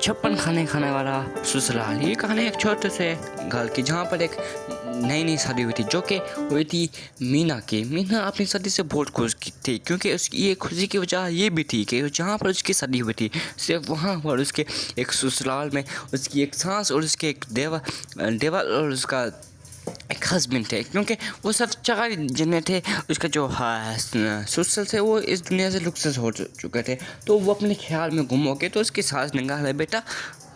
छप्पन खाने खाने वाला ससुराल। ये कहानी एक छोटे से घर की जहाँ पर एक नई नई शादी हुई थी, जो कि हुई थी मीना की। मीना अपनी शादी से बहुत खुश थी, क्योंकि उसकी ये खुशी की वजह ये भी थी कि जहाँ पर उसकी शादी हुई थी सिर्फ वहाँ पर उसके एक ससुराल में उसकी एक सास और उसके एक देवर और उसका एक हस्बैंड थे, क्योंकि वो सब चार जने थे। उसका जो ससुर थे वो इस दुनिया से रुखसत हो चुके थे, तो वो अपने ख्याल में गुम हो गए। तो उसकी सास ने कहा, बेटा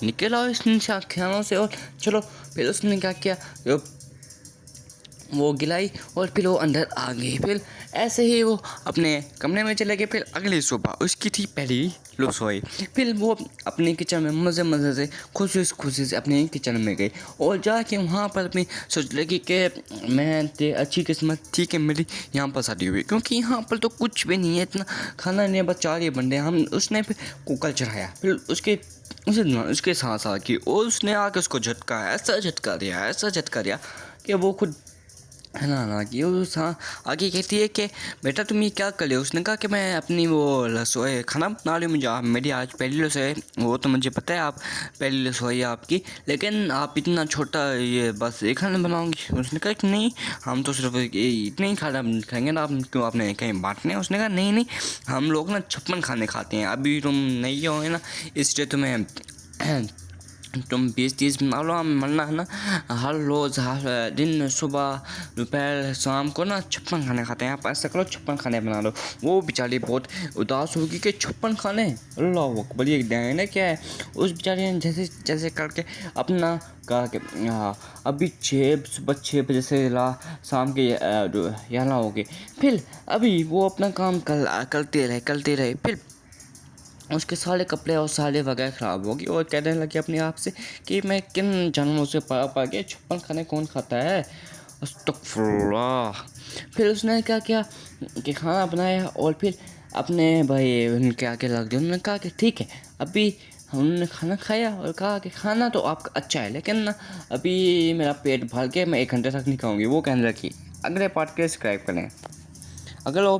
निकल आओ इस ख्यालों से और चलो। फिर उसने क्या किया, वो गिलाई और फिर वो अंदर आ गई। फिर ऐसे ही वो अपने कमरे में चले गए। फिर अगली सुबह उसकी थी पहली रसोई। फिर वो अपने किचन में मज़े से खुशी से अपने किचन में गई और जाके वहाँ पर अपनी सोच लगी कि मैं ते अच्छी किस्मत थी कि मेरी यहाँ पर शादी हुई, क्योंकि यहाँ पर तो कुछ भी नहीं है, इतना खाना नहीं है, बस 4 ही बंदे हम। उसने फिर कुकर चढ़ाया, फिर उसके साथ आ गई और उसने आके उसको ऐसा झटका दिया कि वो खुद है ना कि वो आगे कहती है कि बेटा तुम ये क्या कर रहे हो। उसने कहा कि मैं अपनी वो रसोई खाना बना रही हूँ, मुझे मेरी आज पहली रसोई। वो तो मुझे पता है आप पहली रसोई है आपकी, लेकिन आप इतना छोटा ये बस एक खाना बनाओगी। उसने कहा कि नहीं, हम तो सिर्फ इतने ही खाना खाएंगे ना, आप क्यों आपने कहीं बांटने। उसने कहा नहीं हम लोग ना 56 खाने खाते हैं, अभी तुम नहीं हो है ना, इसलिए तुम 20-30 बना लो। हम मरना है ना, हर रोज़ हर दिन सुबह दोपहर शाम को ना 56 खाने खाते हैं। आप ऐसा करो 56 खाने बना लो। वो बेचारी बहुत उदास होगी कि 56 खाने, अल्लाह अकबर ये ध्यान है क्या है। उस बेचारी ने जैसे करके अपना कहा कि अभी सुबह 6 बजे से शाम के 11 हो गए। फिर अभी वो अपना काम करते रहे। फिर उसके सारे कपड़े और सारे वगैरह ख़राब हो गए और कहने लगे अपने आप से कि मैं किन जानवरों से पा के 56 खाने कौन खाता है, अस्तगफुरुल्लाह। फिर उसने क्या किया कि खाना बनाया और फिर अपने भाई उनके आगे लग गए। उन्होंने कहा कि ठीक है, अभी उन्होंने खाना खाया और कहा कि खाना तो आपका अच्छा है, लेकिन ना अभी मेरा पेट भर के मैं 1 घंटे तक नहीं खाऊंगी। वो कहने लगी। अगले पार्ट के सब्सक्राइब करें। अगर वो